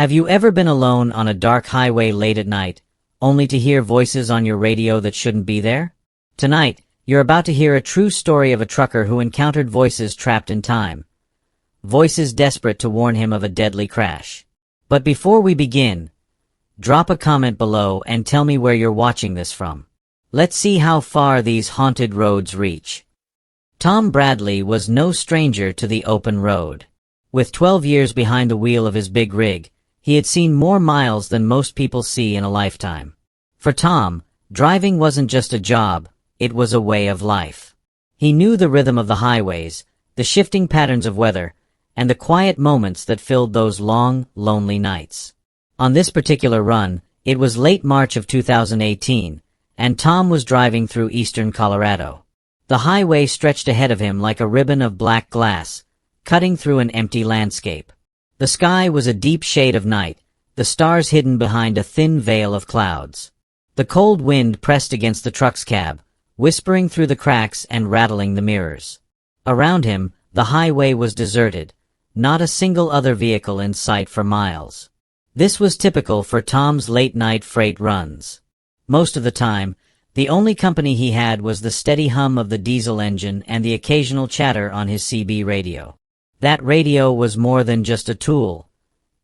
Have you ever been alone on a dark highway late at night, only to hear voices on your radio that shouldn't be there? Tonight, you're about to hear a true story of a trucker who encountered voices trapped in time. Voices desperate to warn him of a deadly crash. But before we begin, drop a comment below and tell me where you're watching this from. Let's see how far these haunted roads reach. Tom Bradley was no stranger to the open road. With 12 years behind the wheel of his big rig, he had seen more miles than most people see in a lifetime. For Tom, driving wasn't just a job, it was a way of life. He knew the rhythm of the highways, the shifting patterns of weather, and the quiet moments that filled those long, lonely nights. On this particular run, it was late March of 2018, and Tom was driving through eastern Colorado. The highway stretched ahead of him like a ribbon of black glass, cutting through an empty landscape. The sky was a deep shade of night, the stars hidden behind a thin veil of clouds. The cold wind pressed against the truck's cab, whispering through the cracks and rattling the mirrors. Around him, the highway was deserted, not a single other vehicle in sight for miles. This was typical for Tom's late-night freight runs. Most of the time, the only company he had was the steady hum of the diesel engine and the occasional chatter on his CB radio. That radio was more than just a tool.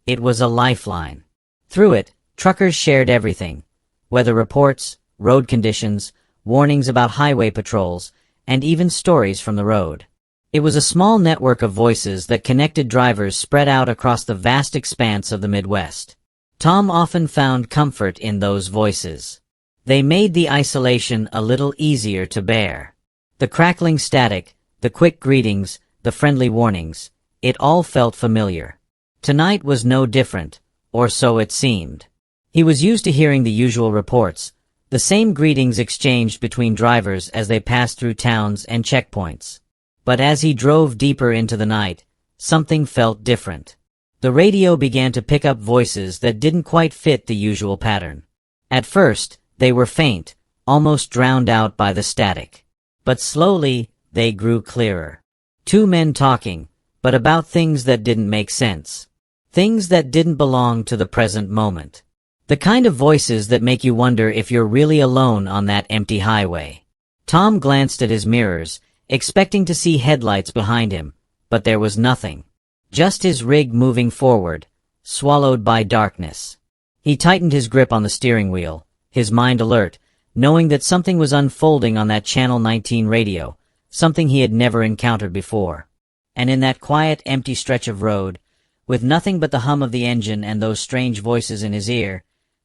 It was a lifeline. Through it, truckers shared everything: weather reports, road conditions, warnings about highway patrols, and even stories from the road. It was a small network of voices that connected drivers spread out across the vast expanse of the Midwest. Tom often found comfort in those voices. They made the isolation a little easier to bear. The crackling static, the quick greetings, the friendly warnings, it all felt familiar. Tonight was no different, or so it seemed. He was used to hearing the usual reports, the same greetings exchanged between drivers as they passed through towns and checkpoints. But as he drove deeper into the night, something felt different. The radio began to pick up voices that didn't quite fit the usual pattern. At first, they were faint, almost drowned out by the static. But slowly, they grew clearer. Two men talking, but about things that didn't make sense. Things that didn't belong to the present moment. The kind of voices that make you wonder if you're really alone on that empty highway. Tom glanced at his mirrors, expecting to see headlights behind him, but there was nothing. Just his rig moving forward, swallowed by darkness. He tightened his grip on the steering wheel, his mind alert, knowing that something was unfolding on that Channel 19 radio, something he had never encountered before. And in that quiet, empty stretch of road, with nothing but the hum of the engine and those strange voices in his ear,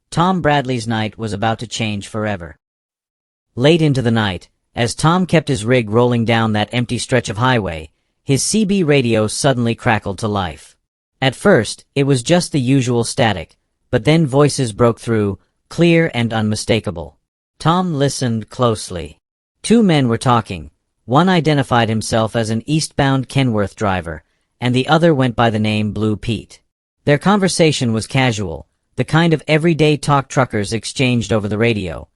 Tom Bradley's night was about to change forever. Late into the night, as Tom kept his rig rolling down that empty stretch of highway, his CB radio suddenly crackled to life. At first, it was just the usual static, but then voices broke through, clear and unmistakable. Tom listened closely. Two men were talking. One identified himself as an eastbound Kenworth driver, and the other went by the name Blue Pete. Their conversation was casual, the kind of everyday talk truckers exchanged over the radio.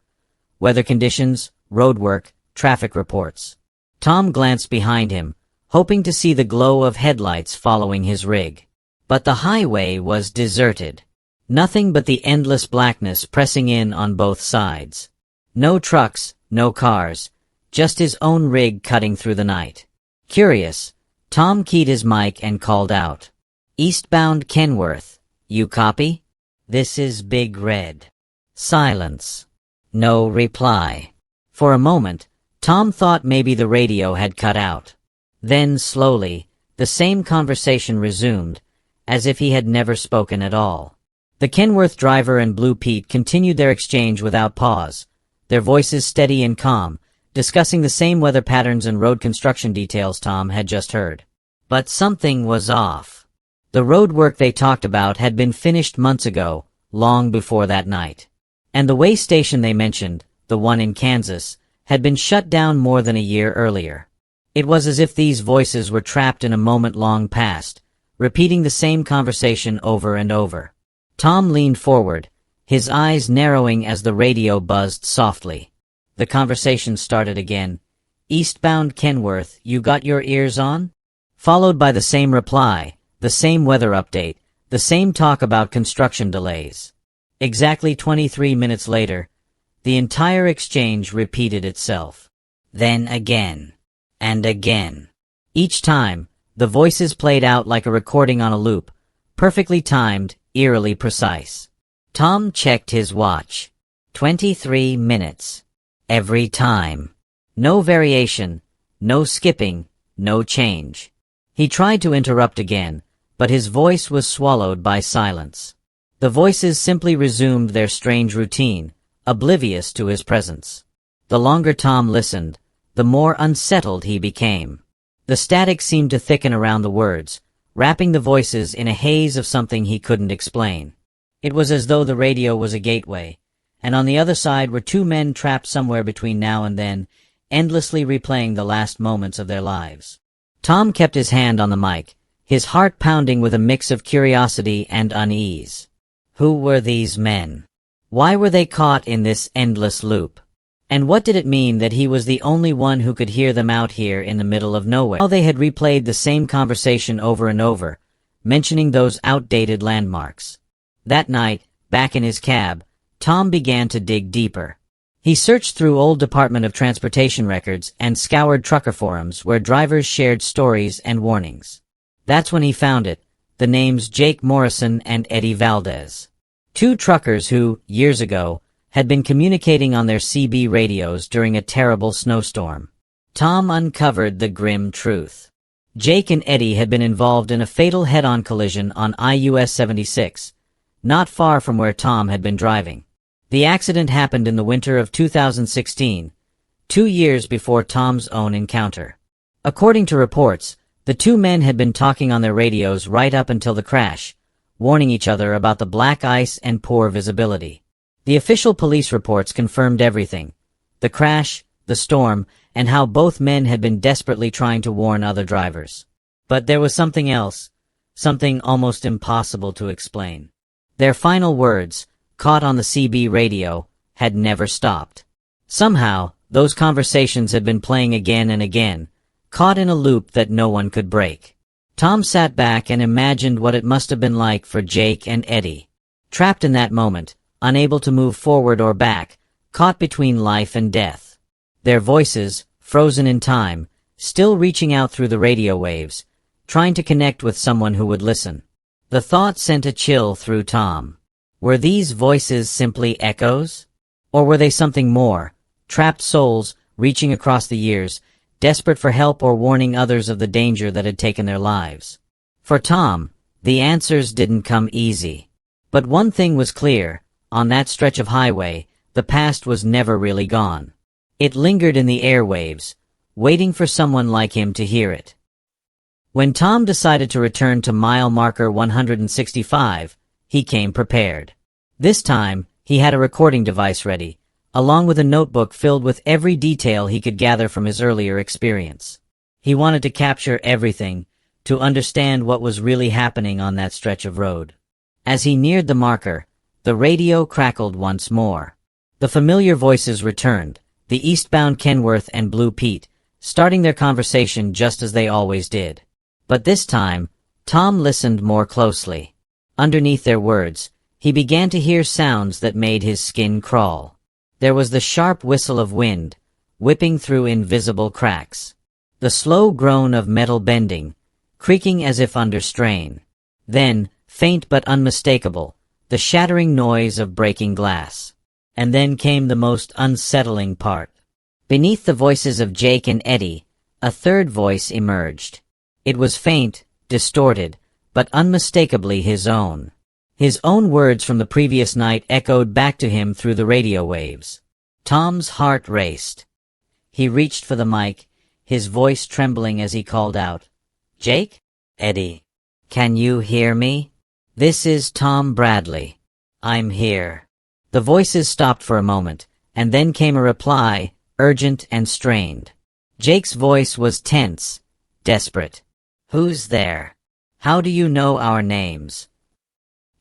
Weather conditions, road work, traffic reports. Tom glanced behind him, hoping to see the glow of headlights following his rig. But the highway was deserted. Nothing but the endless blackness pressing in on both sides. No trucks, no cars, just his own rig cutting through the night. Curious, Tom keyed his mic and called out, "Eastbound Kenworth, you copy? This is Big Red." Silence. No reply. For a moment, Tom thought maybe the radio had cut out. Then, slowly, the same conversation resumed, as if he had never spoken at all. The Kenworth driver and Blue Pete continued their exchange without pause, their voices steady and calm, discussing the same weather patterns and road construction details Tom had just heard. But something was off. The road work they talked about had been finished months ago, long before that night. And the way station they mentioned, the one in Kansas, had been shut down more than a year earlier. It was as if these voices were trapped in a moment long past, repeating the same conversation over and over. Tom leaned forward, his eyes narrowing as the radio buzzed softly. The conversation started again. "Eastbound Kenworth, you got your ears on?" Followed by the same reply, the same weather update, The same talk about construction delays. Exactly 23 minutes later, the entire exchange repeated itself. Then again. And again. Each time, the voices played out like a recording on a loop, perfectly timed, eerily precise. Tom checked his watch. 23 minutes. Every time. No variation, no skipping, no change. He tried to interrupt again, but his voice was swallowed by silence. The voices simply resumed their strange routine, oblivious to his presence. The longer Tom listened, the more unsettled he became. The static seemed to thicken around the words, wrapping the voices in a haze of something he couldn't explain. It was as though the radio was a gateway, and on the other side were two men trapped somewhere between now and then, endlessly replaying the last moments of their lives. Tom kept his hand on the mic, his heart pounding with a mix of curiosity and unease. Who were these men? Why were they caught in this endless loop? And what did it mean that he was the only one who could hear them out here in the middle of nowhere? How they had replayed the same conversation over and over, mentioning those outdated landmarks. That night, back in his cab, Tom began to dig deeper. He searched through old Department of Transportation records and scoured trucker forums where drivers shared stories and warnings. That's when he found it, the names Jake Morrison and Eddie Valdez. Two truckers who, years ago, had been communicating on their CB radios during a terrible snowstorm. Tom uncovered the grim truth. Jake and Eddie had been involved in a fatal head-on collision on I-US 76, not far from where Tom had been driving. The accident happened in the winter of 2016, 2 years before Tom's own encounter. According to reports, the two men had been talking on their radios right up until the crash, warning each other about the black ice and poor visibility. The official police reports confirmed everything: the crash, the storm, and how both men had been desperately trying to warn other drivers. But there was something else, something almost impossible to explain. Their final words, caught on the CB radio, had never stopped. Somehow, those conversations had been playing again and again, caught in a loop that no one could break. Tom sat back and imagined what it must have been like for Jake and Eddie. Trapped in that moment, unable to move forward or back, caught between life and death. Their voices, frozen in time, still reaching out through the radio waves, trying to connect with someone who would listen. The thought sent a chill through Tom. Were these voices simply echoes? Or were they something more, trapped souls, reaching across the years, desperate for help or warning others of the danger that had taken their lives? For Tom, the answers didn't come easy. But one thing was clear: on that stretch of highway, the past was never really gone. It lingered in the airwaves, waiting for someone like him to hear it. When Tom decided to return to mile marker 165, he came prepared. This time, he had a recording device ready, along with a notebook filled with every detail he could gather from his earlier experience. He wanted to capture everything, to understand what was really happening on that stretch of road. As he neared the marker, the radio crackled once more. The familiar voices returned, the eastbound Kenworth and Blue Pete, starting their conversation just as they always did. But this time, Tom listened more closely. Underneath their words, he began to hear sounds that made his skin crawl. There was the sharp whistle of wind, whipping through invisible cracks. The slow groan of metal bending, creaking as if under strain. Then, faint but unmistakable, the shattering noise of breaking glass. And then came the most unsettling part. Beneath the voices of Jake and Eddie, a third voice emerged. It was faint, distorted, but unmistakably his own. His own words from the previous night echoed back to him through the radio waves. Tom's heart raced. He reached for the mic, his voice trembling as he called out, "Jake? Eddie? Can you hear me? This is Tom Bradley. I'm here." The voices stopped for a moment, and then came a reply, urgent and strained. Jake's voice was tense, desperate. "Who's there? How do you know our names?"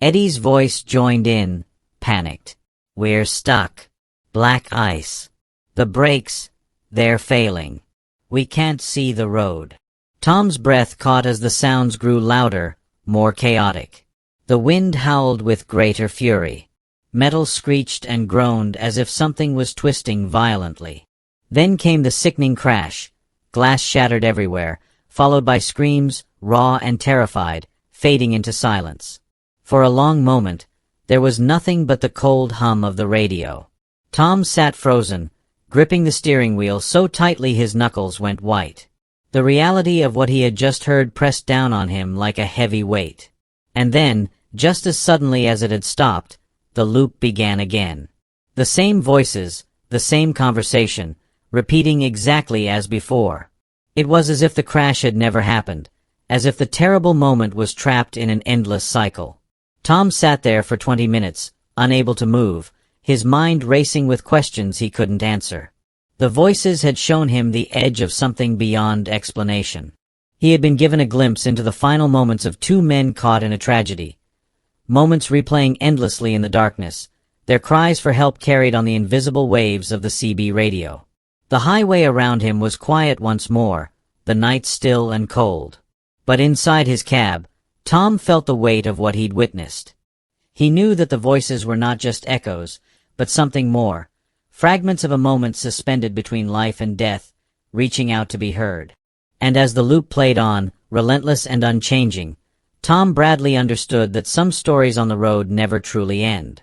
Eddie's voice joined in, panicked. "We're stuck. Black ice. The brakes, they're failing. We can't see the road." Tom's breath caught as the sounds grew louder, more chaotic. The wind howled with greater fury. Metal screeched and groaned as if something was twisting violently. Then came the sickening crash. Glass shattered everywhere, followed by screams, raw and terrified, fading into silence. For a long moment, there was nothing but the cold hum of the radio. Tom sat frozen, gripping the steering wheel so tightly his knuckles went white. The reality of what he had just heard pressed down on him like a heavy weight. And then, just as suddenly as it had stopped, the loop began again. The same voices, the same conversation, repeating exactly as before. It was as if the crash had never happened, as if the terrible moment was trapped in an endless cycle. Tom sat there for 20 minutes, unable to move, his mind racing with questions he couldn't answer. The voices had shown him the edge of something beyond explanation. He had been given a glimpse into the final moments of two men caught in a tragedy. Moments replaying endlessly in the darkness, their cries for help carried on the invisible waves of the CB radio. The highway around him was quiet once more, the night still and cold. But inside his cab, Tom felt the weight of what he'd witnessed. He knew that the voices were not just echoes, but something more, fragments of a moment suspended between life and death, reaching out to be heard. And as the loop played on, relentless and unchanging, Tom Bradley understood that some stories on the road never truly end.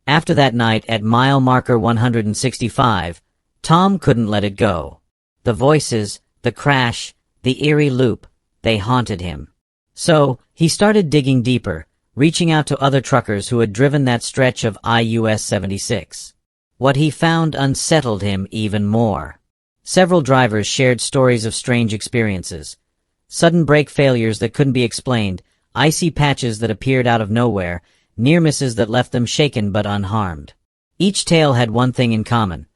After that night at mile marker 165, Tom couldn't let it go. The voices, the crash, the eerie loop, they haunted him. So, he started digging deeper, reaching out to other truckers who had driven that stretch of I-US 76. What he found unsettled him even more. Several drivers shared stories of strange experiences. Sudden brake failures that couldn't be explained, icy patches that appeared out of nowhere, near misses that left them shaken but unharmed. Each tale had one thing in common.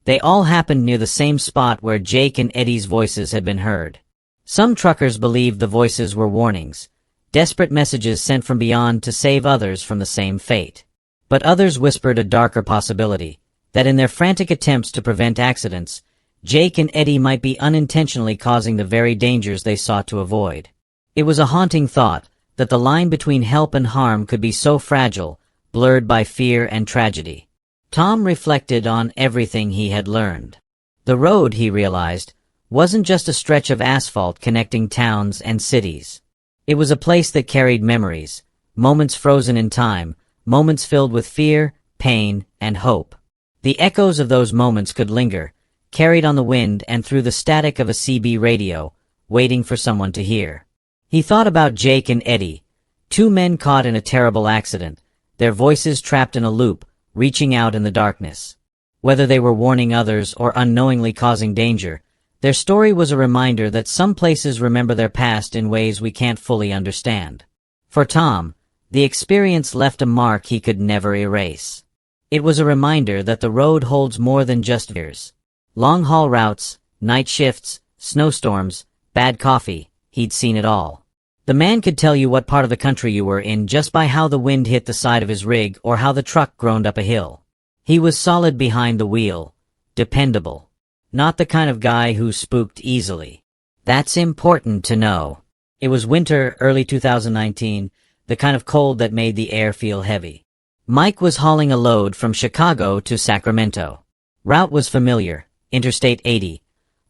They all happened near the same spot where Jake and Eddie's voices had been heard. Some truckers believed the voices were warnings, desperate messages sent from beyond to save others from the same fate. But others whispered a darker possibility, that in their frantic attempts to prevent accidents, Jake and Eddie might be unintentionally causing the very dangers they sought to avoid. It was a haunting thought, that the line between help and harm could be so fragile, blurred by fear and tragedy. Tom reflected on everything he had learned. The road, he realized, wasn't just a stretch of asphalt connecting towns and cities. It was a place that carried memories, moments frozen in time, moments filled with fear, pain, and hope. The echoes of those moments could linger, carried on the wind and through the static of a CB radio, waiting for someone to hear. He thought about Jake and Eddie, two men caught in a terrible accident, their voices trapped in a loop, reaching out in the darkness. Whether they were warning others or unknowingly causing danger, their story was a reminder that some places remember their past in ways we can't fully understand. For Tom, the experience left a mark he could never erase. It was a reminder that the road holds more than just fears. Long-haul routes, night shifts, snowstorms, bad coffee, he'd seen it all. The man could tell you what part of the country you were in just by how the wind hit the side of his rig or how the truck groaned up a hill. He was solid behind the wheel, dependable. Not the kind of guy who spooked easily. That's important to know. It was winter, early 2019, the kind of cold that made the air feel heavy. Mike was hauling a load from Chicago to Sacramento. Route was familiar, Interstate 80.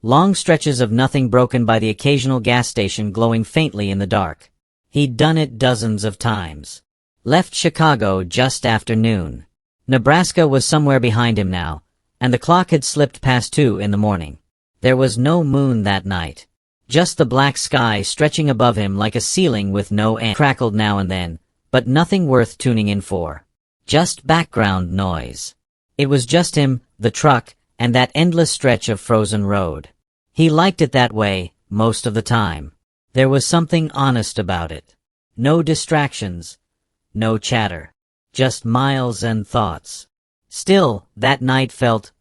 Long stretches of nothing broken by the occasional gas station glowing faintly in the dark. He'd done it dozens of times. Left Chicago just after noon. Nebraska was somewhere behind him now, and the clock had slipped past 2 in the morning. There was no moon that night. Just the black sky stretching above him like a ceiling with no end. Crackled now and then, but nothing worth tuning in for. Just background noise. It was just him, the truck, and that endless stretch of frozen road. He liked it that way, most of the time. There was something honest about it. No distractions, no chatter. Just miles and thoughts. Still, that night felt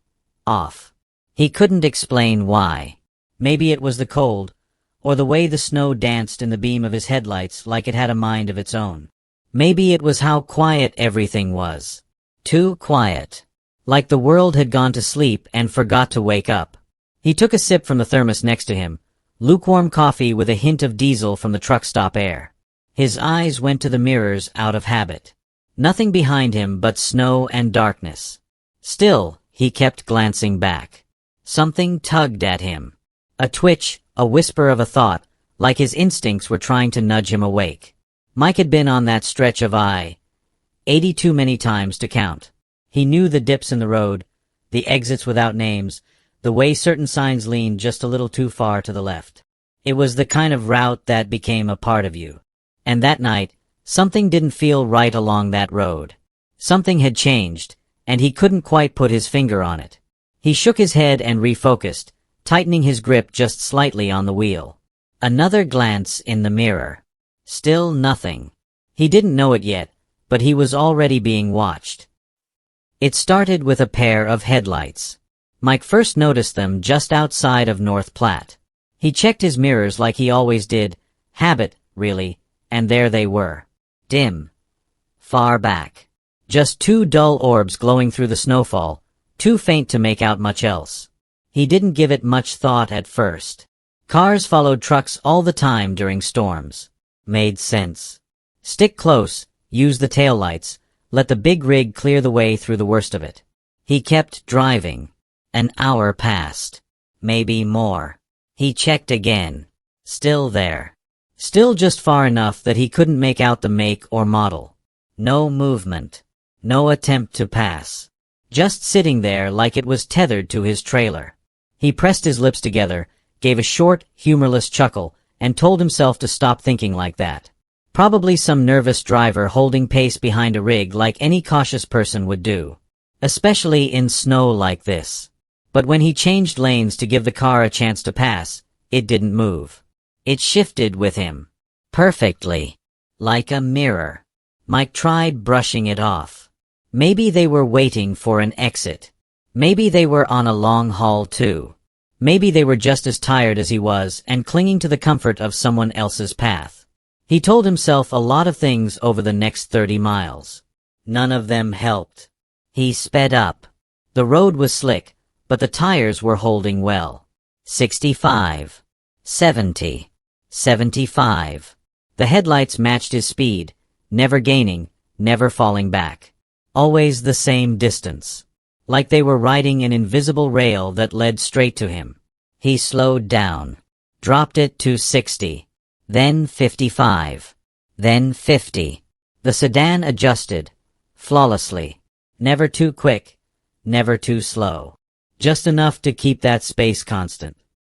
off. He couldn't explain why. Maybe it was the cold, or the way the snow danced in the beam of his headlights like it had a mind of its own. Maybe it was how quiet everything was. Too quiet. Like the world had gone to sleep and forgot to wake up. He took a sip from the thermos next to him, lukewarm coffee with a hint of diesel from the truck stop air. His eyes went to the mirrors out of habit. Nothing behind him but snow and darkness. Still, he kept glancing back. Something tugged at him. A twitch, a whisper of a thought, like his instincts were trying to nudge him awake. Mike had been on that stretch of I-80 too many times to count. He knew the dips in the road, the exits without names, the way certain signs leaned just a little too far to the left. It was the kind of route that became a part of you. And that night, something didn't feel right along that road. Something had changed, and he couldn't quite put his finger on it. He shook his head and refocused, tightening his grip just slightly on the wheel. Another glance in the mirror. Still nothing. He didn't know it yet, but he was already being watched. It started with a pair of headlights. Mike first noticed them just outside of North Platte. He checked his mirrors like he always did, habit, really, and there they were. Dim. Far back. Just two dull orbs glowing through the snowfall, too faint to make out much else. He didn't give it much thought at first. Cars followed trucks all the time during storms. Made sense. Stick close, use the taillights, let the big rig clear the way through the worst of it. He kept driving. An hour passed. Maybe more. He checked again. Still there. Still just far enough that he couldn't make out the make or model. No movement. No attempt to pass. Just sitting there like it was tethered to his trailer. He pressed his lips together, gave a short, humorless chuckle, and told himself to stop thinking like that. Probably some nervous driver holding pace behind a rig like any cautious person would do. Especially in snow like this. But when he changed lanes to give the car a chance to pass, it didn't move. It shifted with him. Perfectly. Like a mirror. Mike tried brushing it off. Maybe they were waiting for an exit. Maybe they were on a long haul too. Maybe they were just as tired as he was and clinging to the comfort of someone else's path. He told himself a lot of things over the next 30 miles. None of them helped. He sped up. The road was slick, but the tires were holding well. 65. 70. 75. The headlights matched his speed, never gaining, never falling back. Always the same distance. Like they were riding an invisible rail that led straight to him. He slowed down. Dropped it to 60. Then 55. Then 50. The sedan adjusted. Flawlessly. Never too quick. Never too slow. Just enough to keep that space constant.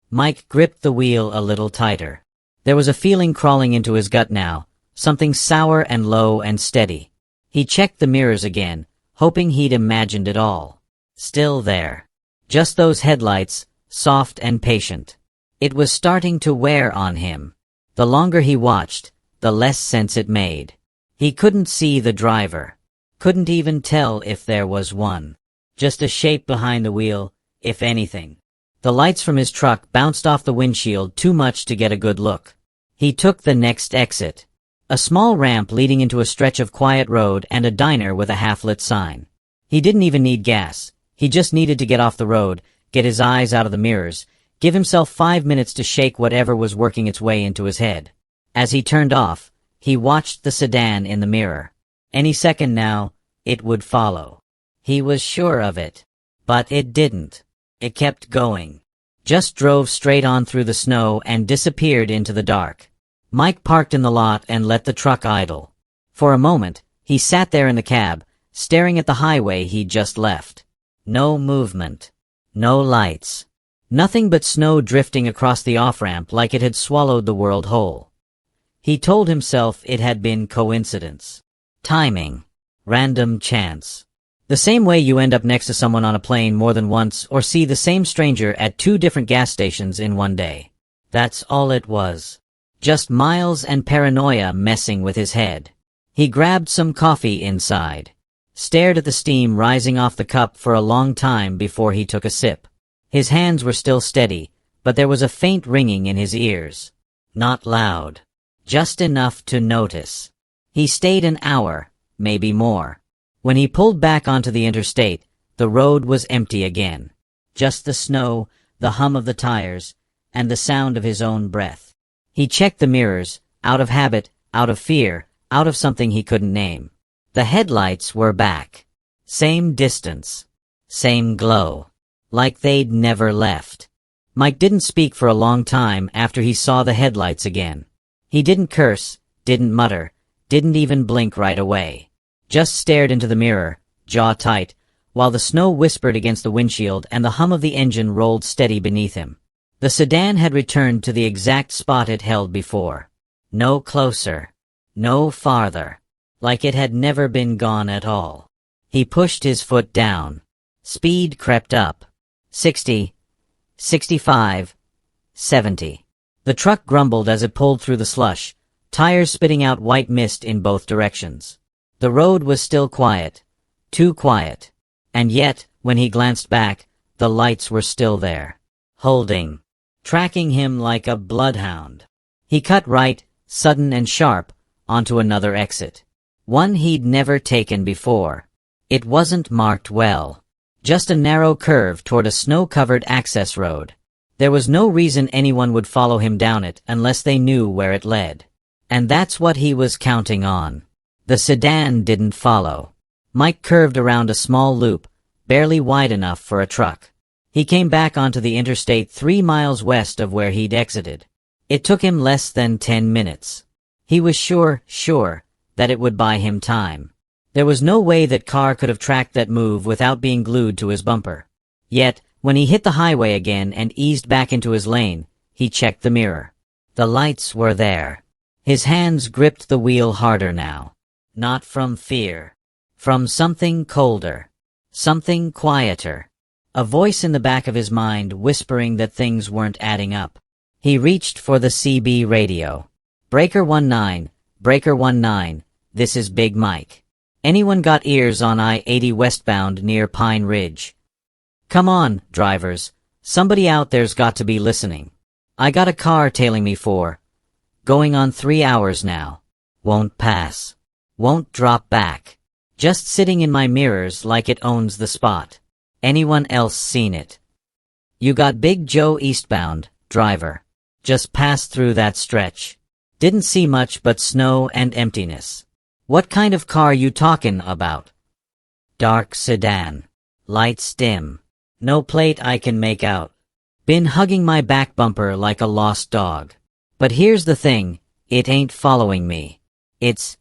Mike gripped the wheel a little tighter. There was a feeling crawling into his gut now, something sour and low and steady. He checked the mirrors again, hoping he'd imagined it all. Still there. Just those headlights, soft and patient. It was starting to wear on him. The longer he watched, the less sense it made. He couldn't see the driver. Couldn't even tell if there was one. Just a shape behind the wheel, if anything. The lights from his truck bounced off the windshield too much to get a good look. He took the next exit. A small ramp leading into a stretch of quiet road and a diner with a half-lit sign. He didn't even need gas. He just needed to get off the road, get his eyes out of the mirrors, give himself 5 minutes to shake whatever was working its way into his head. As he turned off, he watched the sedan in the mirror. Any second now, it would follow. He was sure of it. But it didn't. It kept going. Just drove straight on through the snow and disappeared into the dark. Mike parked in the lot and let the truck idle. For a moment, he sat there in the cab, staring at the highway he'd just left. No movement. No lights. Nothing but snow drifting across the off-ramp like it had swallowed the world whole. He told himself it had been coincidence. Timing. Random chance. The same way you end up next to someone on a plane more than once or see the same stranger at 2 different gas stations in one day. That's all it was. Just miles and paranoia messing with his head. He grabbed some coffee inside. Stared at the steam rising off the cup for a long time before he took a sip. His hands were still steady, but there was a faint ringing in his ears. Not loud. Just enough to notice. He stayed an hour, maybe more. When he pulled back onto the interstate, the road was empty again. Just the snow, the hum of the tires, and the sound of his own breath. He checked the mirrors, out of habit, out of fear, out of something he couldn't name. The headlights were back. Same distance. Same glow. Like they'd never left. Mike didn't speak for a long time after he saw the headlights again. He didn't curse, didn't mutter, didn't even blink right away. Just stared into the mirror, jaw tight, while the snow whispered against the windshield and the hum of the engine rolled steady beneath him. The sedan had returned to the exact spot it held before. No closer. No farther. Like it had never been gone at all. He pushed his foot down. Speed crept up. 60, 65, 70. The truck grumbled as it pulled through the slush, tires spitting out white mist in both directions. The road was still quiet. Too quiet. And yet, when he glanced back, the lights were still there. Holding. Tracking him like a bloodhound. He cut right, sudden and sharp, onto another exit. One he'd never taken before. It wasn't marked well. Just a narrow curve toward a snow-covered access road. There was no reason anyone would follow him down it unless they knew where it led. And that's what he was counting on. The sedan didn't follow. Mike curved around a small loop, barely wide enough for a truck. He came back onto the interstate 3 miles west of where he'd exited. It took him less than 10 minutes. He was sure that it would buy him time. There was no way that car could have tracked that move without being glued to his bumper. Yet, when he hit the highway again and eased back into his lane, he checked the mirror. The lights were there. His hands gripped the wheel harder now. Not from fear. From something colder. Something quieter. A voice in the back of his mind whispering that things weren't adding up. He reached for the CB radio. Breaker 19, Breaker 19, this is Big Mike. Anyone got ears on I-80 westbound near Pine Ridge? Come on, drivers. Somebody out there's got to be listening. I got a car tailing me for going on 3 hours now. Won't pass. Won't drop back. Just sitting in my mirrors like it owns the spot. Anyone else seen it? You got Big Joe eastbound, driver. Just passed through that stretch. Didn't see much but snow and emptiness. What kind of car you talkin' about? Dark sedan. Lights dim. No plate I can make out. Been hugging my back bumper like a lost dog. But here's the thing, it ain't following me. It's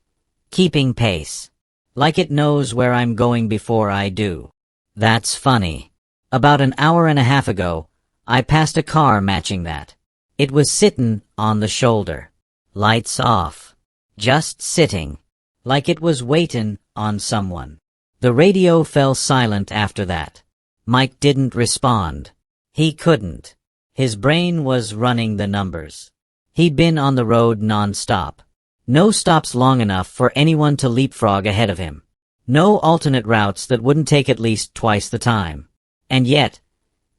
keeping pace. Like it knows where I'm going before I do. That's funny. About an hour and a half ago, I passed a car matching that. It was sittin' on the shoulder. Lights off. Just sitting. Like it was waitin' on someone. The radio fell silent after that. Mike didn't respond. He couldn't. His brain was running the numbers. He'd been on the road non-stop. No stops long enough for anyone to leapfrog ahead of him. No alternate routes that wouldn't take at least twice the time. And yet,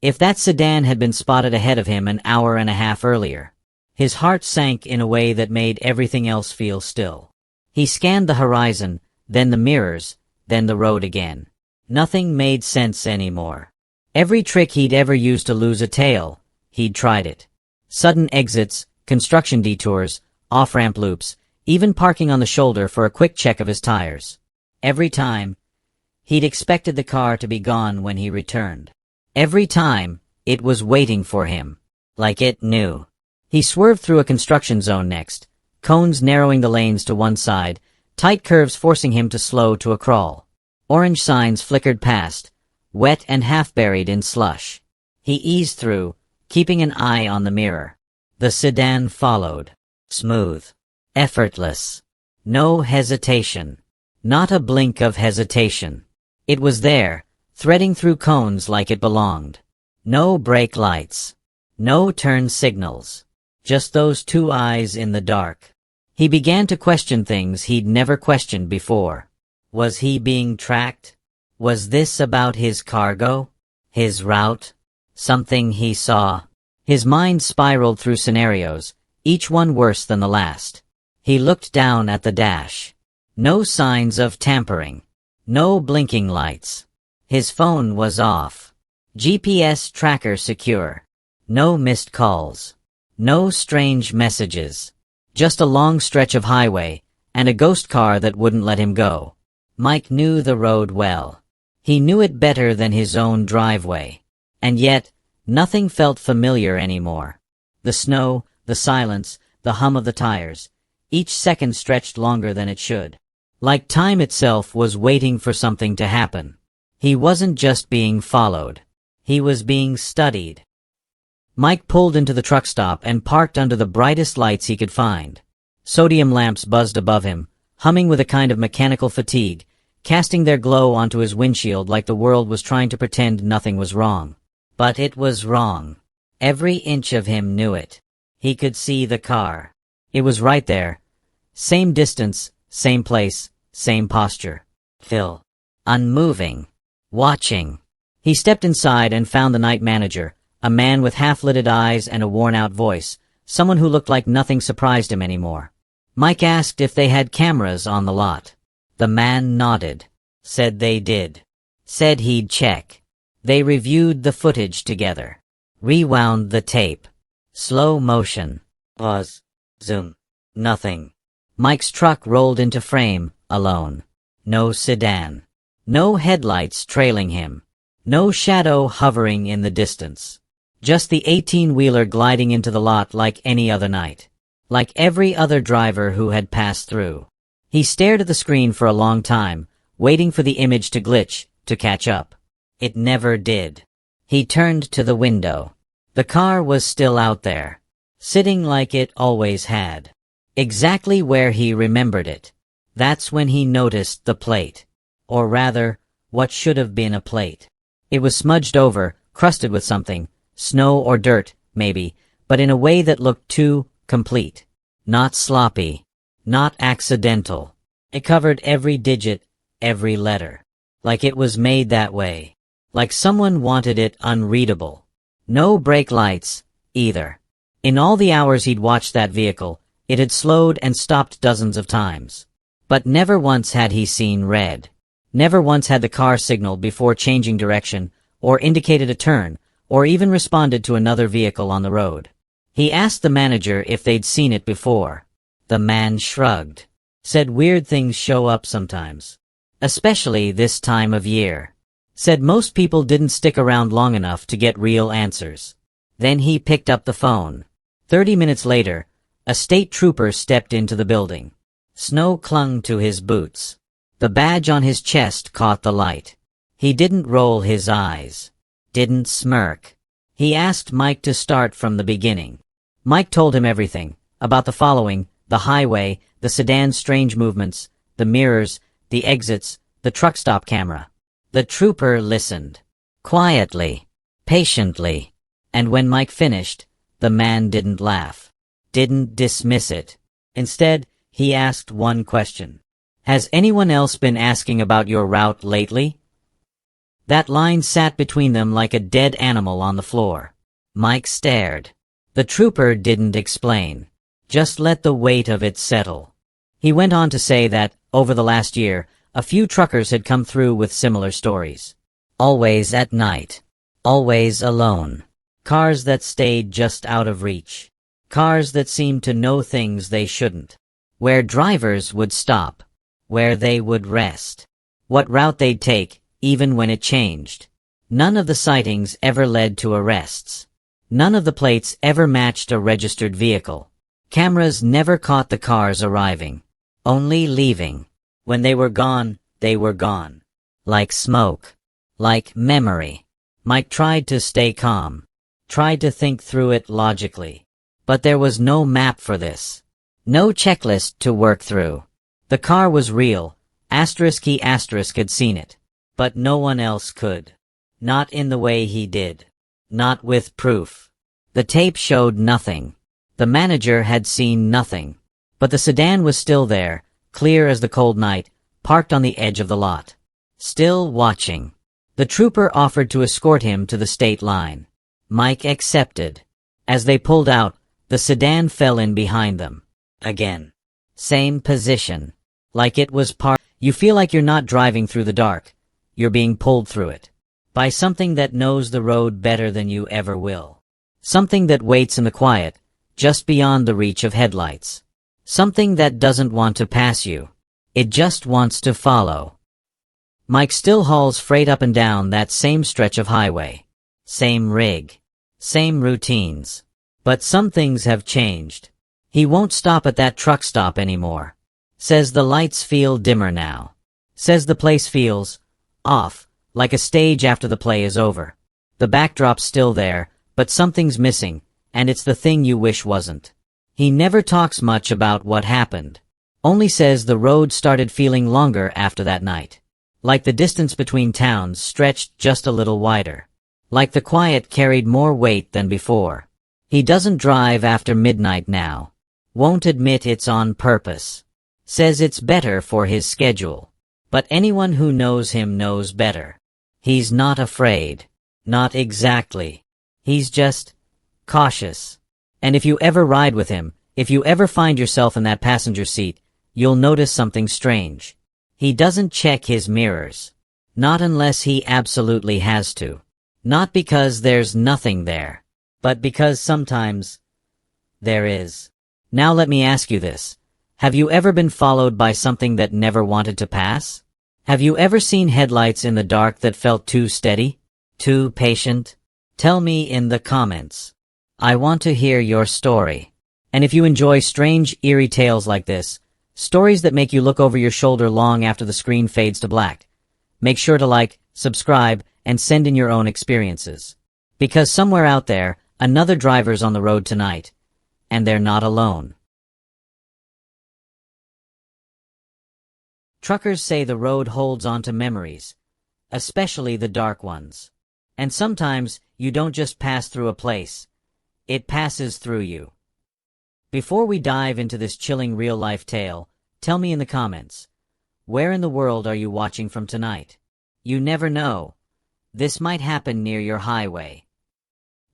if that sedan had been spotted ahead of him an hour and a half earlier, his heart sank in a way that made everything else feel still. He scanned the horizon, then the mirrors, then the road again. Nothing made sense anymore. Every trick he'd ever used to lose a tail, he'd tried it. Sudden exits, construction detours, off-ramp loops, even parking on the shoulder for a quick check of his tires. Every time, he'd expected the car to be gone when he returned. Every time, it was waiting for him. Like it knew. He swerved through a construction zone next, cones narrowing the lanes to one side, tight curves forcing him to slow to a crawl. Orange signs flickered past, wet and half-buried in slush. He eased through, keeping an eye on the mirror. The sedan followed. Smooth. Effortless. No hesitation. Not a blink of hesitation. It was there, threading through cones like it belonged. No brake lights. No turn signals. Just those two eyes in the dark. He began to question things he'd never questioned before. Was he being tracked? Was this about his cargo? His route? Something he saw? His mind spiraled through scenarios, each one worse than the last. He looked down at the dash. No signs of tampering. No blinking lights. His phone was off. GPS tracker secure. No missed calls. No strange messages. Just a long stretch of highway, and a ghost car that wouldn't let him go. Mike knew the road well. He knew it better than his own driveway. And yet, nothing felt familiar anymore. The snow, the silence, the hum of the tires. Each second stretched longer than it should. Like time itself was waiting for something to happen. He wasn't just being followed. He was being studied. Mike pulled into the truck stop and parked under the brightest lights he could find. Sodium lamps buzzed above him, humming with a kind of mechanical fatigue, casting their glow onto his windshield like the world was trying to pretend nothing was wrong. But it was wrong. Every inch of him knew it. He could see the car. It was right there. Same distance, same place, same posture. Phil. Unmoving. Watching. He stepped inside and found the night manager, a man with half-lidded eyes and a worn-out voice, someone who looked like nothing surprised him anymore. Mike asked if they had cameras on the lot. The man nodded. Said they did. Said he'd check. They reviewed the footage together. Rewound the tape. Slow motion. Pause. Zoom. Nothing. Mike's truck rolled into frame, alone. No sedan. No headlights trailing him. No shadow hovering in the distance. Just the 18-wheeler gliding into the lot like any other night. Like every other driver who had passed through. He stared at the screen for a long time, waiting for the image to glitch, to catch up. It never did. He turned to the window. The car was still out there. Sitting like it always had. Exactly where he remembered it. That's when he noticed the plate. Or rather, what should have been a plate. It was smudged over, crusted with something. Snow or dirt, maybe, but in a way that looked too complete. Not sloppy. Not accidental. It covered every digit, every letter. Like it was made that way. Like someone wanted it unreadable. No brake lights, either. In all the hours he'd watched that vehicle, it had slowed and stopped dozens of times. But never once had he seen red. Never once had the car signaled before changing direction, or indicated a turn, or even responded to another vehicle on the road. He asked the manager if they'd seen it before. The man shrugged. Said weird things show up sometimes. Especially this time of year. Said most people didn't stick around long enough to get real answers. Then he picked up the phone. 30 minutes later, a state trooper stepped into the building. Snow clung to his boots. The badge on his chest caught the light. He didn't roll his eyes. Didn't smirk. He asked Mike to start from the beginning. Mike told him everything. About the following, the highway, the sedan's strange movements, the mirrors, the exits, the truck stop camera. The trooper listened. Quietly. Patiently. And when Mike finished, the man didn't laugh. Didn't dismiss it. Instead, he asked one question. Has anyone else been asking about your route lately? That line sat between them like a dead animal on the floor. Mike stared. The trooper didn't explain. Just let the weight of it settle. He went on to say that, over the last year, a few truckers had come through with similar stories. Always at night. Always alone. Cars that stayed just out of reach. Cars that seemed to know things they shouldn't. Where drivers would stop. Where they would rest. What route they'd take, even when it changed. None of the sightings ever led to arrests. None of the plates ever matched a registered vehicle. Cameras never caught the cars arriving. Only leaving. When they were gone, they were gone. Like smoke. Like memory. Mike tried to stay calm. Tried to think through it logically. But there was no map for this. No checklist to work through. The car was real. He had seen it. But no one else could. Not in the way he did. Not with proof. The tape showed nothing. The manager had seen nothing. But the sedan was still there, clear as the cold night, parked on the edge of the lot. Still watching. The trooper offered to escort him to the state line. Mike accepted. As they pulled out, the sedan fell in behind them. Again. Same position. Like it was You feel like you're not driving through the dark. You're being pulled through it. By something that knows the road better than you ever will. Something that waits in the quiet, just beyond the reach of headlights. Something that doesn't want to pass you. It just wants to follow. Mike still hauls freight up and down that same stretch of highway. Same rig. Same routines. But some things have changed. He won't stop at that truck stop anymore. Says the lights feel dimmer now. Says the place feels off, like a stage after the play is over. The backdrop's still there, but something's missing, and it's the thing you wish wasn't. He never talks much about what happened. Only says the road started feeling longer after that night. Like the distance between towns stretched just a little wider. Like the quiet carried more weight than before. He doesn't drive after midnight now. Won't admit it's on purpose. Says it's better for his schedule. But anyone who knows him knows better. He's not afraid. Not exactly. He's just cautious. And if you ever ride with him, if you ever find yourself in that passenger seat, you'll notice something strange. He doesn't check his mirrors. Not unless he absolutely has to. Not because there's nothing there, but because sometimes there is. Now let me ask you this. Have you ever been followed by something that never wanted to pass? Have you ever seen headlights in the dark that felt too steady? Too patient? Tell me in the comments. I want to hear your story. And if you enjoy strange, eerie tales like this, stories that make you look over your shoulder long after the screen fades to black, make sure to like, subscribe, and send in your own experiences. Because somewhere out there, another driver's on the road tonight, and they're not alone. Truckers say the road holds on to memories, especially the dark ones. And sometimes, you don't just pass through a place, it passes through you. Before we dive into this chilling real-life tale, tell me in the comments, where in the world are you watching from tonight? You never know. This might happen near your highway.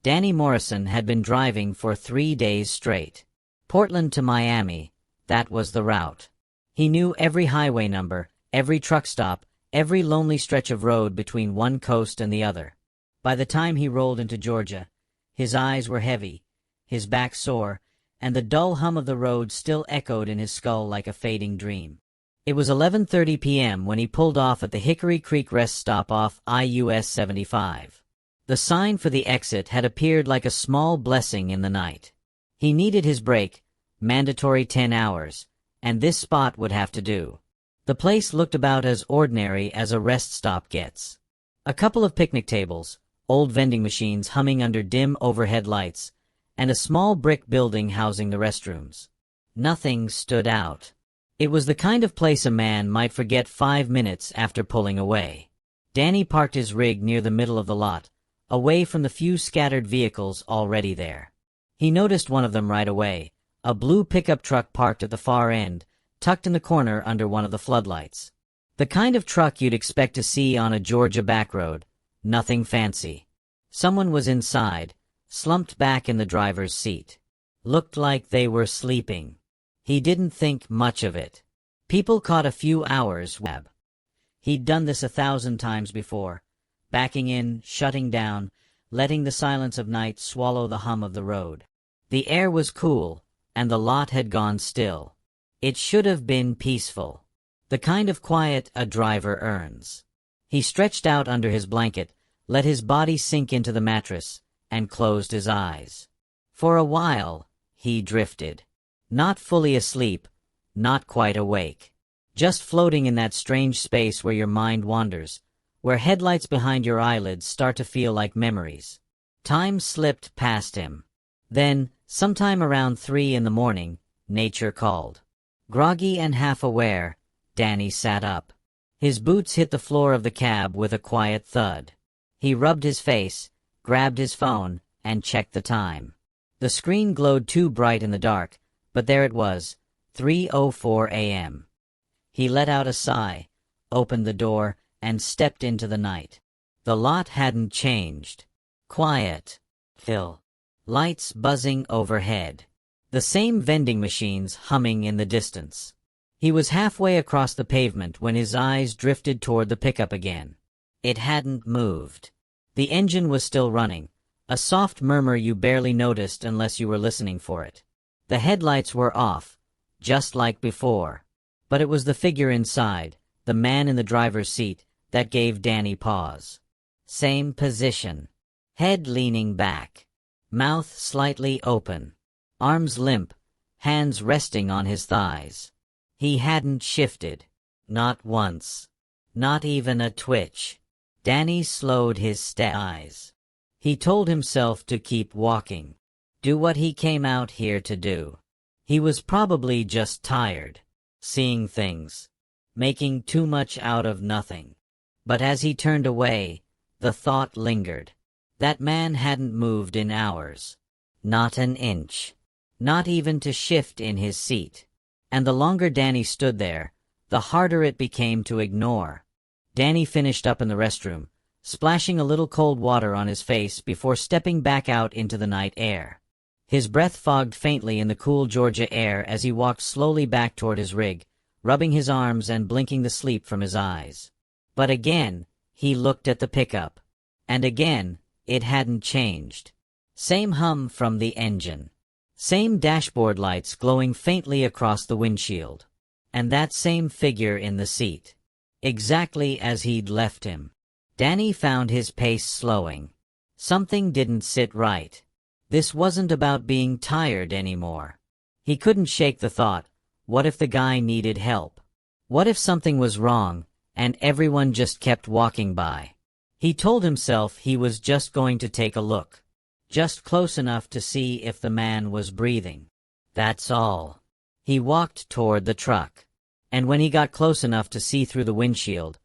Danny Morrison had been driving for 3 days straight. Portland to Miami, that was the route. He knew every highway number, every truck stop, every lonely stretch of road between one coast and the other. By the time he rolled into Georgia, his eyes were heavy, his back sore, and the dull hum of the road still echoed in his skull like a fading dream. It was 11:30 p.m. when he pulled off at the Hickory Creek rest stop off I-US 75. The sign for the exit had appeared like a small blessing in the night. He needed his break, mandatory 10 hours, and this spot would have to do. The place looked about as ordinary as a rest stop gets. A couple of picnic tables, old vending machines humming under dim overhead lights, and a small brick building housing the restrooms. Nothing stood out. It was the kind of place a man might forget 5 minutes after pulling away. Danny parked his rig near the middle of the lot, away from the few scattered vehicles already there. He noticed one of them right away, a blue pickup truck parked at the far end, tucked in the corner under one of the floodlights. The kind of truck you'd expect to see on a Georgia back road, nothing fancy. Someone was inside, slumped back in the driver's seat. Looked like they were sleeping. He didn't think much of it. People caught a few hours web. He'd done this 1,000 times before, backing in, shutting down, letting the silence of night swallow the hum of the road. The air was cool, and the lot had gone still. It should have been peaceful. The kind of quiet a driver earns. He stretched out under his blanket, let his body sink into the mattress, and closed his eyes. For a while, he drifted. Not fully asleep, not quite awake. Just floating in that strange space where your mind wanders, where headlights behind your eyelids start to feel like memories. Time slipped past him. Then, sometime around 3 in the morning, nature called. Groggy and half aware, Danny sat up. His boots hit the floor of the cab with a quiet thud. He rubbed his face, grabbed his phone, and checked the time. The screen glowed too bright in the dark, but there it was, 3:04 a.m. He let out a sigh, opened the door, and stepped into the night. The lot hadn't changed. Quiet. Still. Lights buzzing overhead. The same vending machines humming in the distance. He was halfway across the pavement when his eyes drifted toward the pickup again. It hadn't moved. The engine was still running, a soft murmur you barely noticed unless you were listening for it. The headlights were off, just like before. But it was the figure inside, the man in the driver's seat, that gave Danny pause. Same position. Head leaning back. Mouth slightly open. Arms limp, hands resting on his thighs. He hadn't shifted. Not once. Not even a twitch. Danny slowed his steps. He told himself to keep walking. Do what he came out here to do. He was probably just tired. Seeing things. Making too much out of nothing. But as he turned away, the thought lingered. That man hadn't moved in hours. Not an inch. Not even to shift in his seat. And the longer Danny stood there, the harder it became to ignore. Danny finished up in the restroom, splashing a little cold water on his face before stepping back out into the night air. His breath fogged faintly in the cool Georgia air as he walked slowly back toward his rig, rubbing his arms and blinking the sleep from his eyes. But again, he looked at the pickup. And again, it hadn't changed. Same hum from the engine. Same dashboard lights glowing faintly across the windshield. And that same figure in the seat. Exactly as he'd left him. Danny found his pace slowing. Something didn't sit right. This wasn't about being tired anymore. He couldn't shake the thought, what if the guy needed help? What if something was wrong, and everyone just kept walking by? He told himself he was just going to take a look. Just close enough to see if the man was breathing. That's all. He walked toward the truck. And when he got close enough to see through the windshield,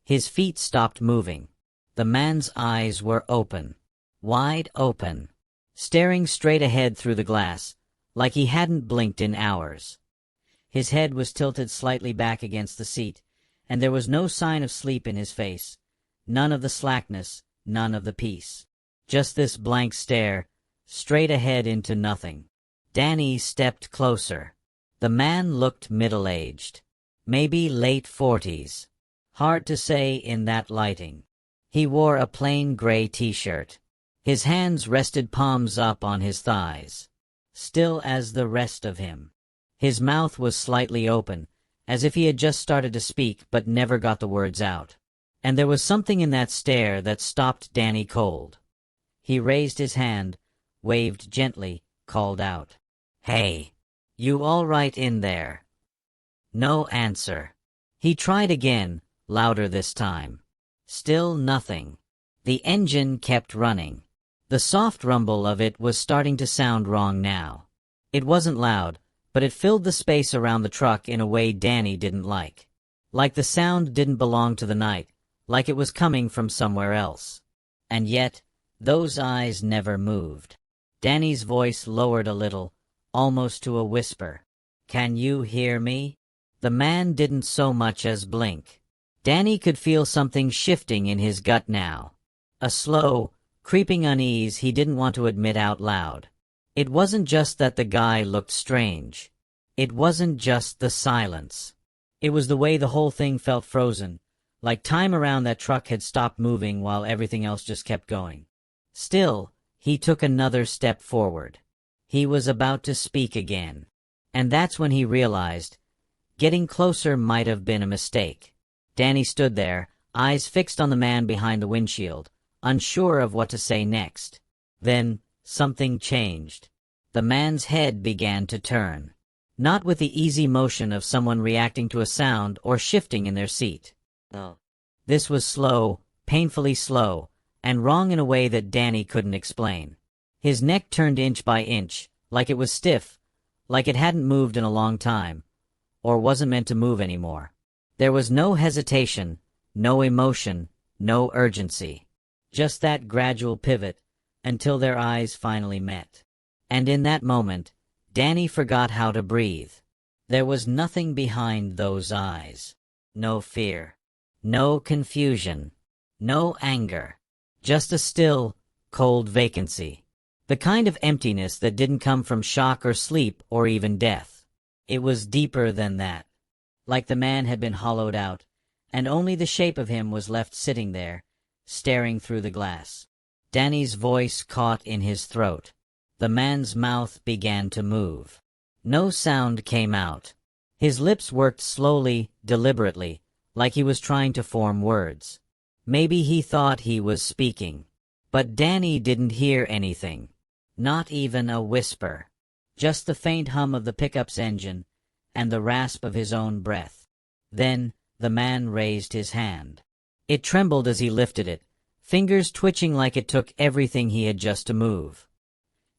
his feet stopped moving. The man's eyes were open. Wide open. Staring straight ahead through the glass, like he hadn't blinked in hours. His head was tilted slightly back against the seat, and there was no sign of sleep in his face. None of the slackness, none of the peace. Just this blank stare, straight ahead into nothing. Danny stepped closer. The man looked middle-aged. Maybe late 40s. Hard to say in that lighting. He wore a plain gray t-shirt. His hands rested palms up on his thighs. Still as the rest of him. His mouth was slightly open, as if he had just started to speak but never got the words out. And there was something in that stare that stopped Danny cold. He raised his hand, waved gently, called out, "Hey, you all right in there?" No answer. He tried again, louder this time. Still nothing. The engine kept running. The soft rumble of it was starting to sound wrong now. It wasn't loud, but it filled the space around the truck in a way Danny didn't like. Like the sound didn't belong to the night, like it was coming from somewhere else. And yet, those eyes never moved. Danny's voice lowered a little, almost to a whisper. "Can you hear me?" The man didn't so much as blink. Danny could feel something shifting in his gut now. A slow, creeping unease he didn't want to admit out loud. It wasn't just that the guy looked strange. It wasn't just the silence. It was the way the whole thing felt frozen, like time around that truck had stopped moving while everything else just kept going. Still, he took another step forward. He was about to speak again. And that's when he realized, getting closer might have been a mistake. Danny stood there, eyes fixed on the man behind the windshield, unsure of what to say next. Then, something changed. The man's head began to turn. Not with the easy motion of someone reacting to a sound or shifting in their seat. No. This was slow, painfully slow, and wrong in a way that Danny couldn't explain. His neck turned inch by inch, like it was stiff, like it hadn't moved in a long time, or wasn't meant to move anymore. There was no hesitation, no emotion, no urgency. Just that gradual pivot, until their eyes finally met. And in that moment, Danny forgot how to breathe. There was nothing behind those eyes. No fear. No confusion. No anger. Just a still, cold vacancy. The kind of emptiness that didn't come from shock or sleep or even death. It was deeper than that. Like the man had been hollowed out, and only the shape of him was left sitting there, staring through the glass. Danny's voice caught in his throat. The man's mouth began to move. No sound came out. His lips worked slowly, deliberately, like he was trying to form words. Maybe he thought he was speaking. But Danny didn't hear anything. Not even a whisper. Just the faint hum of the pickup's engine and the rasp of his own breath. Then the man raised his hand. It trembled as he lifted it, fingers twitching like it took everything he had just to move.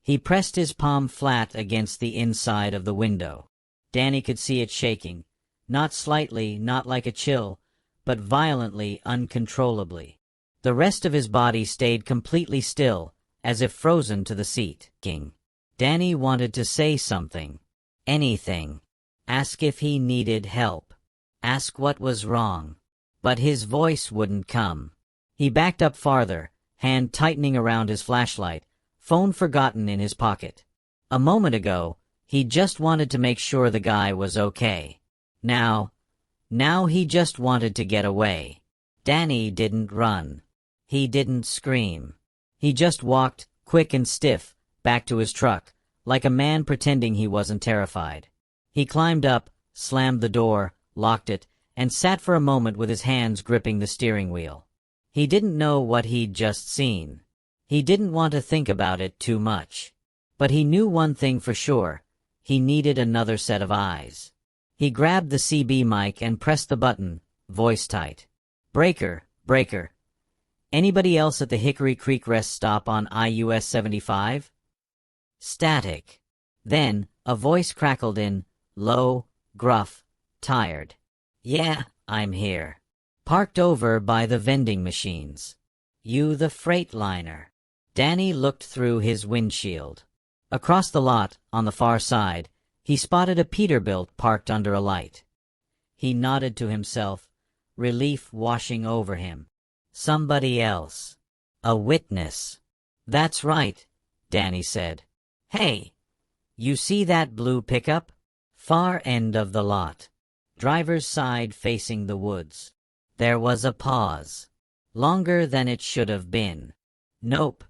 He pressed his palm flat against the inside of the window. Danny could see it shaking, not slightly, not like a chill, but violently, uncontrollably. The rest of his body stayed completely still, as if frozen to the seat. Danny wanted to say something. Anything. Ask if he needed help. Ask what was wrong. But his voice wouldn't come. He backed up farther, hand tightening around his flashlight, phone forgotten in his pocket. A moment ago, he just wanted to make sure the guy was okay. Now he just wanted to get away. Danny didn't run. He didn't scream. He just walked, quick and stiff, back to his truck, like a man pretending he wasn't terrified. He climbed up, slammed the door, locked it, and sat for a moment with his hands gripping the steering wheel. He didn't know what he'd just seen. He didn't want to think about it too much. But he knew one thing for sure. He needed another set of eyes. He grabbed the CB mic and pressed the button, voice tight. Breaker, breaker. Anybody else at the Hickory Creek rest stop on IUS 75? Static. Then, a voice crackled in, low, gruff, tired. Yeah, I'm here. Parked over by the vending machines. You the Freightliner. Danny looked through his windshield. Across the lot, on the far side, he spotted a Peterbilt parked under a light. He nodded to himself, relief washing over him. Somebody else. A witness. That's right, Danny said. Hey, you see that blue pickup? Far end of the lot. Driver's side facing the woods. There was a pause. Longer than it should have been. Nope,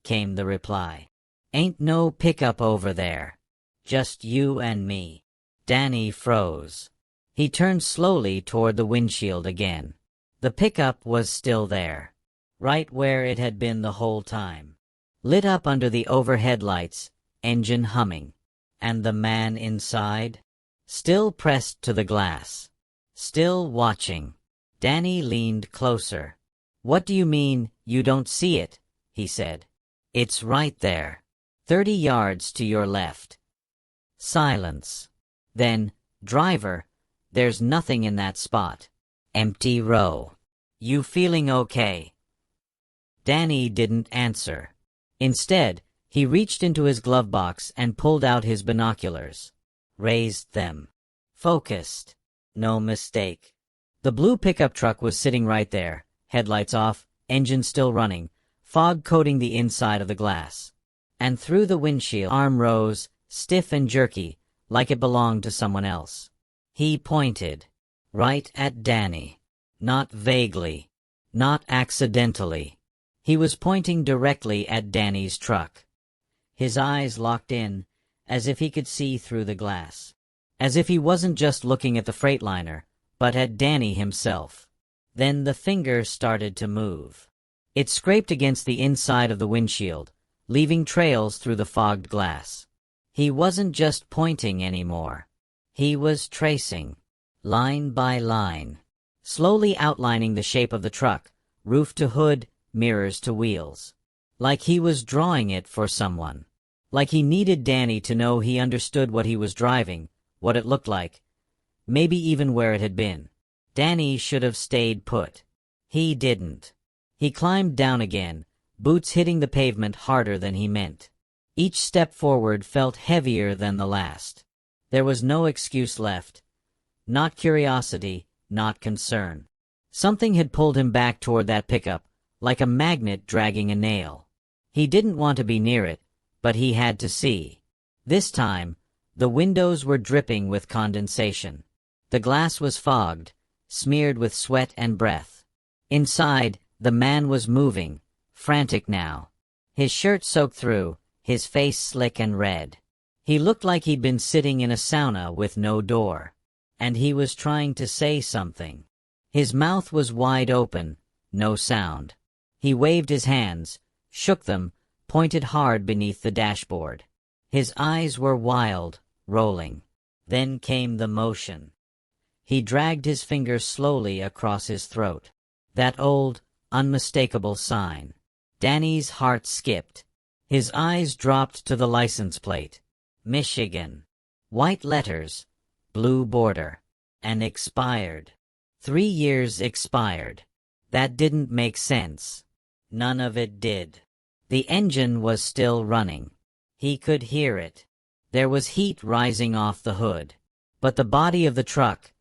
came the reply. Ain't no pickup over there. Just you and me. Danny froze. He turned slowly toward the windshield again. The pickup was still there. Right where it had been the whole time. Lit up under the overhead lights, engine humming. And the man inside? Still pressed to the glass. Still watching. Danny leaned closer. What do you mean, you don't see it? He said. It's right there. 30 yards to your left. Silence. Then, driver, there's nothing in that spot. Empty row. You feeling okay? Danny didn't answer. Instead, he reached into his glove box and pulled out his binoculars. Raised them. Focused. No mistake. The blue pickup truck was sitting right there, headlights off, engine still running, fog coating the inside of the glass. And through the windshield, arm rose, stiff and jerky, like it belonged to someone else. He pointed. Right at Danny. Not vaguely. Not accidentally. He was pointing directly at Danny's truck. His eyes locked in, as if he could see through the glass. As if he wasn't just looking at the Freightliner, but at Danny himself. Then the finger started to move. It scraped against the inside of the windshield, leaving trails through the fogged glass. He wasn't just pointing anymore. He was tracing, line by line, slowly outlining the shape of the truck, roof to hood, mirrors to wheels. Like he was drawing it for someone. Like he needed Danny to know he understood what he was driving, what it looked like, maybe even where it had been. Danny should have stayed put. He didn't. He climbed down again, boots hitting the pavement harder than he meant. Each step forward felt heavier than the last. There was no excuse left. Not curiosity, not concern. Something had pulled him back toward that pickup, like a magnet dragging a nail. He didn't want to be near it, but he had to see. This time, the windows were dripping with condensation. The glass was fogged, smeared with sweat and breath. Inside, the man was moving, frantic now. His shirt soaked through, his face slick and red. He looked like he'd been sitting in a sauna with no door. And he was trying to say something. His mouth was wide open, no sound. He waved his hands, shook them, pointed hard beneath the dashboard. His eyes were wild, rolling. Then came the motion. He dragged his fingers slowly across his throat. That old, unmistakable sign. Danny's heart skipped. His eyes dropped to the license plate. Michigan. White letters, blue border. And expired. 3 years expired. That didn't make sense. None of it did. The engine was still running. He could hear it. There was heat rising off the hood. But the body of the truck,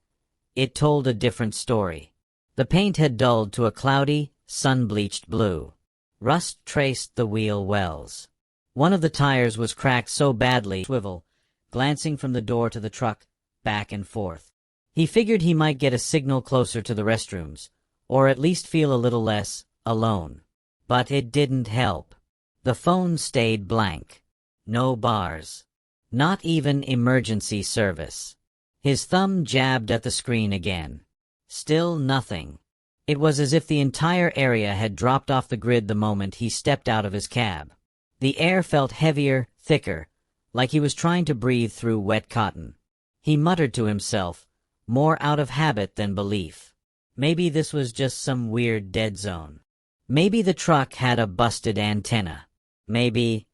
it told a different story. The paint had dulled to a cloudy, sun-bleached blue. Rust traced the wheel wells. One of the tires was cracked so badly, swivel, glancing from the door to the truck, back and forth. He figured he might get a signal closer to the restrooms, or at least feel a little less alone. But it didn't help. The phone stayed blank. No bars. Not even emergency service. His thumb jabbed at the screen again. Still nothing. It was as if the entire area had dropped off the grid the moment he stepped out of his cab. The air felt heavier, thicker, like he was trying to breathe through wet cotton. He muttered to himself, more out of habit than belief. Maybe this was just some weird dead zone. Maybe the truck had a busted antenna. Maybe.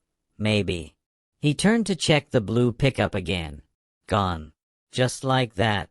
He turned to check the blue pickup again. Gone. Just like that.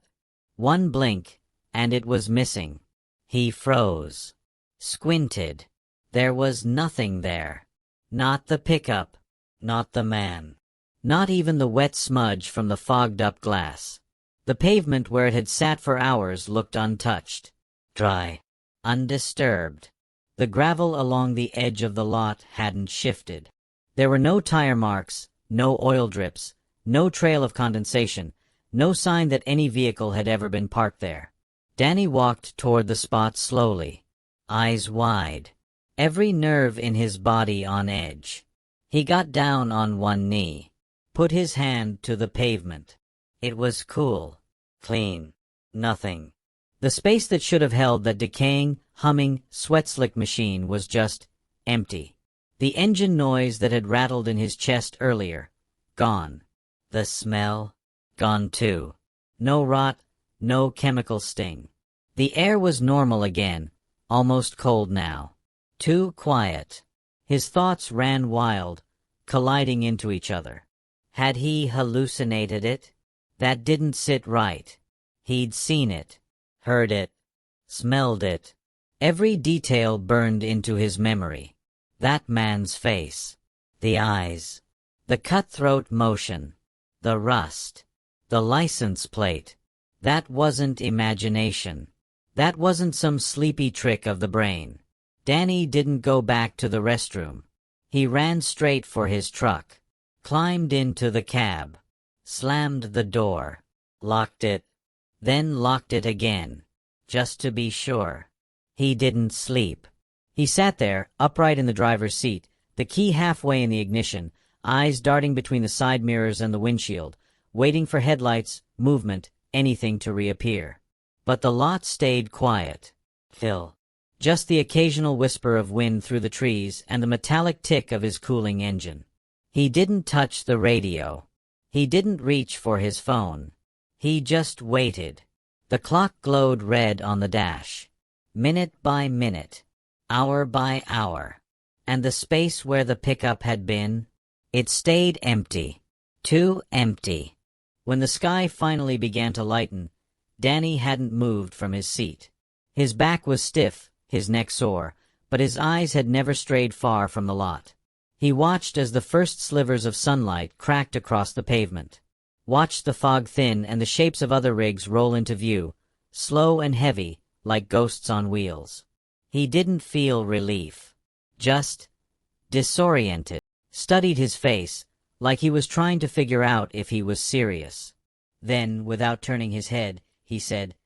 One blink, and it was missing. He froze. Squinted. There was nothing there. Not the pickup. Not the man. Not even the wet smudge from the fogged-up glass. The pavement where it had sat for hours looked untouched. Dry. Undisturbed. The gravel along the edge of the lot hadn't shifted. There were no tire marks, no oil drips, no trail of condensation, no sign that any vehicle had ever been parked there. Danny walked toward the spot slowly, eyes wide, every nerve in his body on edge. He got down on one knee, put his hand to the pavement. It was cool, clean, nothing. The space that should have held that decaying, humming, sweat-slick machine was just empty. The engine noise that had rattled in his chest earlier, gone. The smell, gone too. No rot, no chemical sting. The air was normal again, almost cold now. Too quiet. His thoughts ran wild, colliding into each other. Had he hallucinated it? That didn't sit right. He'd seen it, heard it, smelled it. Every detail burned into his memory. That man's face. The eyes. The cutthroat motion. The rust. The license plate. That wasn't imagination. That wasn't some sleepy trick of the brain. Danny didn't go back to the restroom. He ran straight for his truck. Climbed into the cab. Slammed the door. Locked it. Then locked it again. Just to be sure. He didn't sleep. He sat there, upright in the driver's seat, the key halfway in the ignition, eyes darting between the side mirrors and the windshield, waiting for headlights, movement, anything to reappear. But the lot stayed quiet. Still. Just the occasional whisper of wind through the trees and the metallic tick of his cooling engine. He didn't touch the radio. He didn't reach for his phone. He just waited. The clock glowed red on the dash. Minute by minute. Hour by hour. And the space where the pickup had been? It stayed empty. Too empty. When the sky finally began to lighten, Danny hadn't moved from his seat. His back was stiff, his neck sore, but his eyes had never strayed far from the lot. He watched as the first slivers of sunlight cracked across the pavement. Watched the fog thin and the shapes of other rigs roll into view, slow and heavy, like ghosts on wheels. He didn't feel relief. Just disoriented. Studied his face, like he was trying to figure out if he was serious. Then, without turning his head, he said,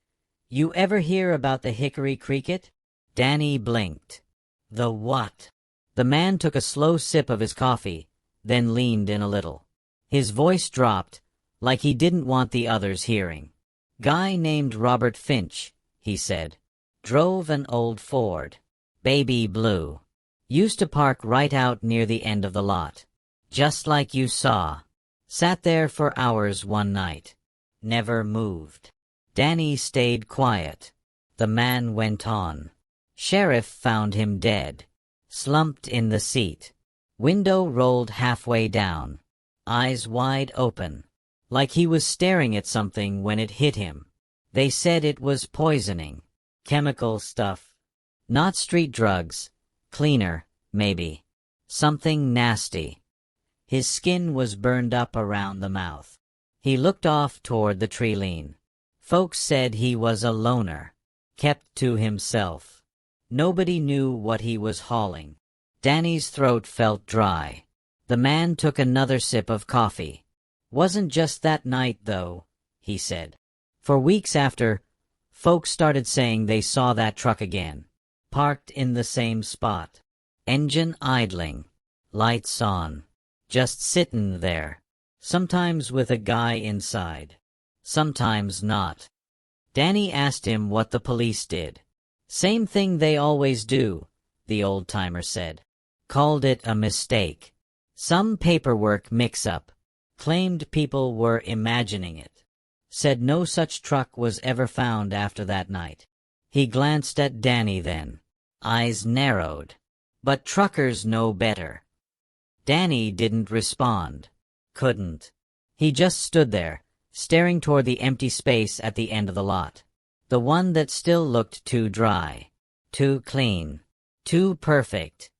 "You ever hear about the hickory cricket?" Danny blinked. The what? The man took a slow sip of his coffee, then leaned in a little. His voice dropped, like he didn't want the others hearing. "Guy named Robert Finch," he said. "Drove an old Ford. Baby blue. Used to park right out near the end of the lot. Just like you saw. Sat there for hours one night. Never moved." Danny stayed quiet. The man went on. "Sheriff found him dead. Slumped in the seat. Window rolled halfway down. Eyes wide open. Like he was staring at something when it hit him. They said it was poisoning. Chemical stuff. Not street drugs. Cleaner, maybe. Something nasty. His skin was burned up around the mouth." He looked off toward the tree line. "Folks said he was a loner. Kept to himself. Nobody knew what he was hauling." Danny's throat felt dry. The man took another sip of coffee. "Wasn't just that night, though," he said. "For weeks after, folks started saying they saw that truck again. Parked in the same spot. Engine idling. Lights on. Just sittin' there. Sometimes with a guy inside. Sometimes not." Danny asked him what the police did. "Same thing they always do," the old-timer said. "Called it a mistake. Some paperwork mix-up. Claimed people were imagining it. Said no such truck was ever found after that night." He glanced at Danny then. Eyes narrowed. "But truckers know better." Danny didn't respond. Couldn't. He just stood there, staring toward the empty space at the end of the lot. The one that still looked too dry. Too clean. Too perfect.